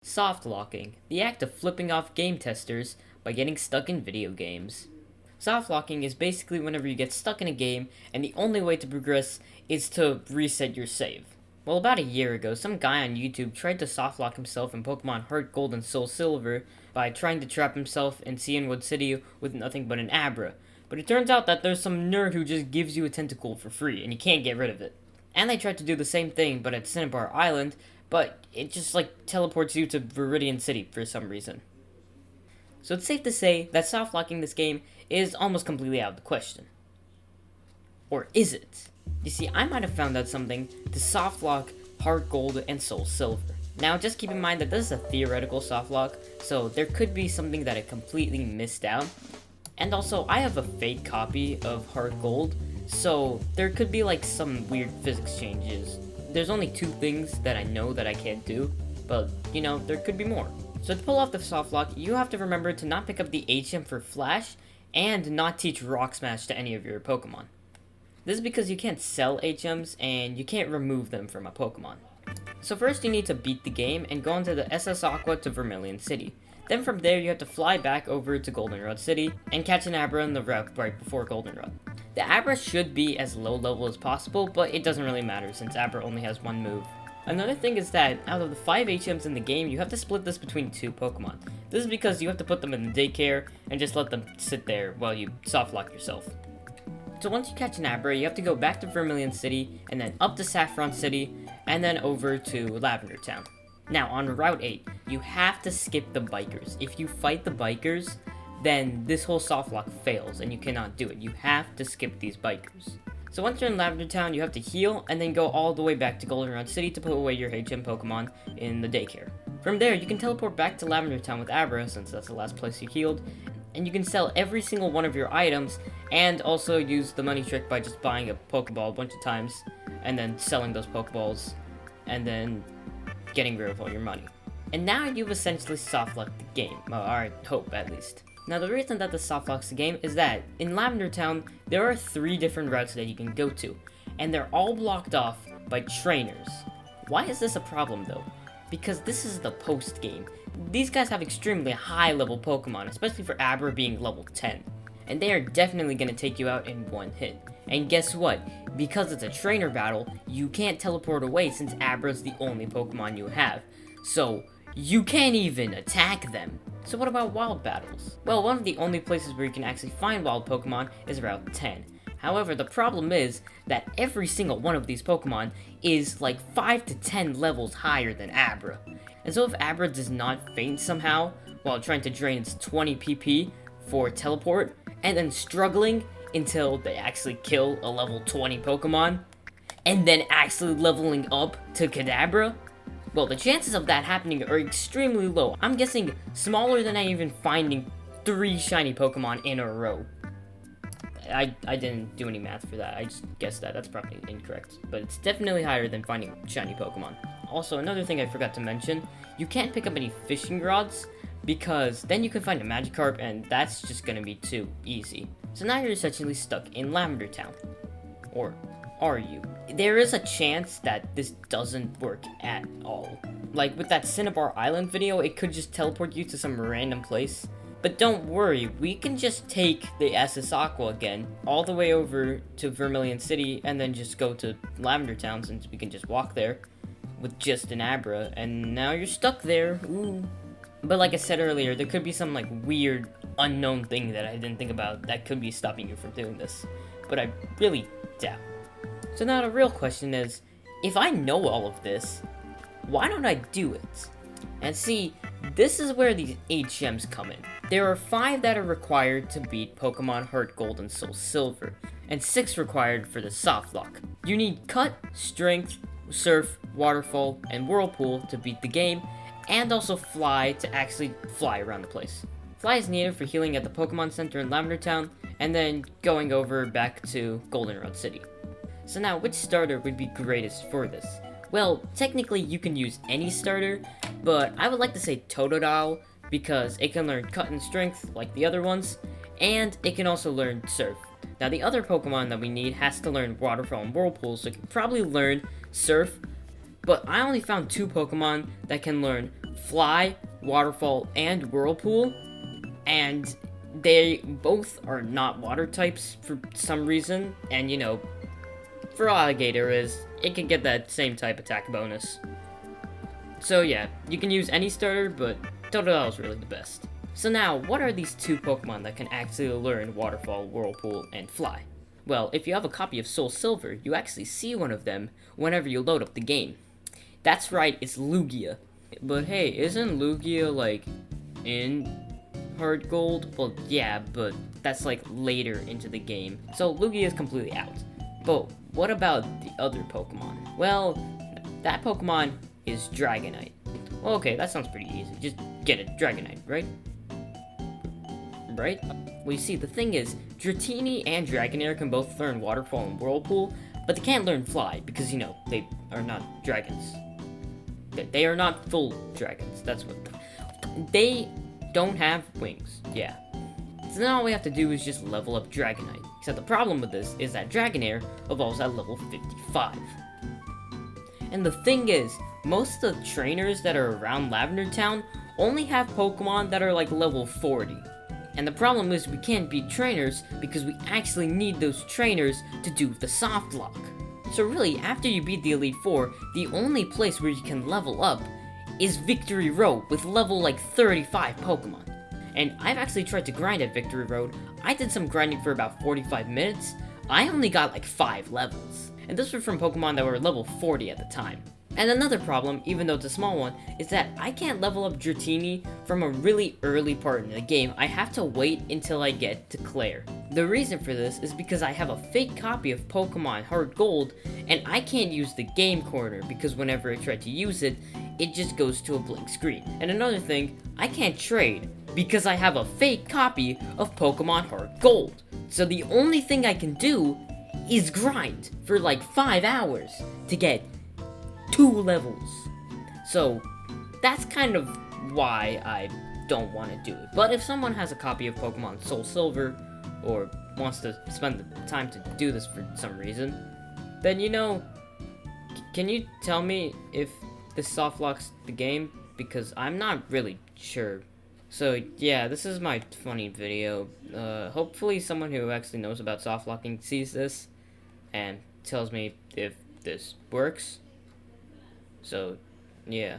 Softlocking, the act of flipping off game testers by getting stuck in video games. Softlocking is basically whenever you get stuck in a game and the only way to progress is to reset your save. Well, about a year ago, some guy on YouTube tried to softlock himself in Pokemon Heartgold and Soulsilver by trying to trap himself in Cianwood City with nothing but an Abra. But it turns out that there's some nerd who just gives you a tentacle for free and you can't get rid of it. And they tried to do the same thing but at Cinnabar Island, but it just teleports you to Viridian City for some reason. So it's safe to say that softlocking this game is almost completely out of the question. Or is it? You see, I might have found out something to softlock Heartgold and Soulsilver. Now, just keep in mind that this is a theoretical softlock, so there could be something that I completely missed out. And also, I have a fake copy of Heartgold, so there could be some weird physics changes. There's only two things that I know that I can't do, but, there could be more. So to pull off the softlock, you have to remember to not pick up the HM for Flash, and not teach Rock Smash to any of your Pokemon. This is because you can't sell HMs, and you can't remove them from a Pokemon. So first you need to beat the game, and go into the SS Aqua to Vermilion City. Then from there you have to fly back over to Goldenrod City, and catch an Abra in the route right before Goldenrod. The Abra should be as low level as possible, but it doesn't really matter since Abra only has one move. Another thing is that out of the 5 HMs in the game, you have to split this between 2 Pokemon. This is because you have to put them in the daycare and just let them sit there while you softlock yourself. So once you catch an Abra, you have to go back to Vermilion City, and then up to Saffron City, and then over to Lavender Town. Now on Route 8, you have to skip the bikers. If you fight the bikers, then this whole softlock fails and you cannot do it. You have to skip these bikers. So once you're in Lavender Town, you have to heal and then go all the way back to Goldenrod City to put away your HM Pokemon in the daycare. From there, you can teleport back to Lavender Town with Abra, since that's the last place you healed, and you can sell every single one of your items, and also use the money trick by just buying a Pokeball a bunch of times, and then selling those Pokeballs, and then getting rid of all your money. And now you've essentially softlocked the game, or I hope at least. Now the reason that this softlocks the game is that in Lavender Town, there are 3 different routes that you can go to, and they're all blocked off by trainers. Why is this a problem though? Because this is the post game. These guys have extremely high level Pokemon, especially for Abra being level 10. And they are definitely going to take you out in one hit. And guess what? Because it's a trainer battle, you can't teleport away since Abra's the only Pokemon you have. So, you can't even attack them. So what about wild battles? Well, one of the only places where you can actually find wild Pokemon is Route 10. However, the problem is that every single one of these Pokemon is 5 to 10 levels higher than Abra. And so if Abra does not faint somehow while trying to drain its 20 PP for teleport, and then struggling until they actually kill a level 20 Pokemon, and then actually leveling up to Kadabra, well, the chances of that happening are extremely low. I'm guessing smaller than even finding 3 shiny Pokemon in a row. I didn't do any math for that, I just guessed that. That's probably incorrect. But it's definitely higher than finding shiny Pokemon. Also, another thing I forgot to mention, you can't pick up any fishing rods, because then you can find a Magikarp, and that's just gonna be too easy. So now you're essentially stuck in Lavender Town. Or are you? There is a chance that this doesn't work at all. Like with that Cinnabar Island video, it could just teleport you to some random place. But don't worry, we can just take the SS Aqua again, all the way over to Vermilion City, and then just go to Lavender Town, since we can just walk there with just an Abra, and now you're stuck there. Ooh. But like I said earlier, there could be some weird, unknown thing that I didn't think about that could be stopping you from doing this. But I really doubt. So now the real question is, if I know all of this, why don't I do it? And see, this is where these HMs come in. There are 5 that are required to beat Pokemon Heartgold and Soulsilver, and 6 required for the softlock. You need Cut, Strength, Surf, Waterfall, and Whirlpool to beat the game, and also Fly to actually fly around the place. Fly is needed for healing at the Pokemon Center in Lavender Town, and then going over back to Goldenrod City. So now, which starter would be greatest for this? Well, technically you can use any starter, but I would like to say Totodile, because it can learn Cut and Strength like the other ones, and it can also learn Surf. Now the other Pokemon that we need has to learn Waterfall and Whirlpool, so it can probably learn Surf, but I only found 2 Pokemon that can learn Fly, Waterfall, and Whirlpool, and they both are not water types for some reason, and you know, for Alligator it can get that same type attack bonus. So yeah, you can use any starter, but Totodile is really the best. So now, what are these two Pokemon that can actually learn Waterfall, Whirlpool, and Fly? Well, if you have a copy of Soulsilver, you actually see one of them whenever you load up the game. That's right, it's Lugia. But hey, isn't Lugia, like, in Heartgold? Well, yeah, but that's, like, later into the game. So Lugia is completely out. But what about the other Pokemon? Well, that Pokemon is Dragonite. Well, okay, that sounds pretty easy. Just get it, Dragonite, right? Right? Well, you see, the thing is, Dratini and Dragonair can both learn Waterfall and Whirlpool, but they can't learn Fly, because, you know, they are not dragons. They are not full dragons, that's what... They don't have wings, yeah. So now all we have to do is just level up Dragonite. Except the problem with this is that Dragonair evolves at level 55. And the thing is, most of the trainers that are around Lavender Town only have Pokemon that are like level 40. And the problem is we can't beat trainers because we actually need those trainers to do the Softlock. So really, after you beat the Elite Four, the only place where you can level up is Victory Road with level like 35 Pokemon. And I've actually tried to grind at Victory Road. I did some grinding for about 45 minutes. I only got like 5 levels. And this was from Pokemon that were level 40 at the time. And another problem, even though it's a small one, is that I can't level up Dratini from a really early part in the game. I have to wait until I get to Claire. The reason for this is because I have a fake copy of Pokemon Heartgold, and I can't use the game corner because whenever I try to use it, it just goes to a blank screen. And another thing, I can't trade because I have a fake copy of Pokemon Heartgold. So the only thing I can do is grind for like 5 hours to get 2 levels. So that's kind of why I don't want to do it. But if someone has a copy of Pokemon Soulsilver or wants to spend the time to do this for some reason, then you know, can you tell me if this softlocks the game? Because I'm not really sure. So yeah, this is my funny video. Hopefully someone who actually knows about softlocking sees this and tells me if this works. So, yeah.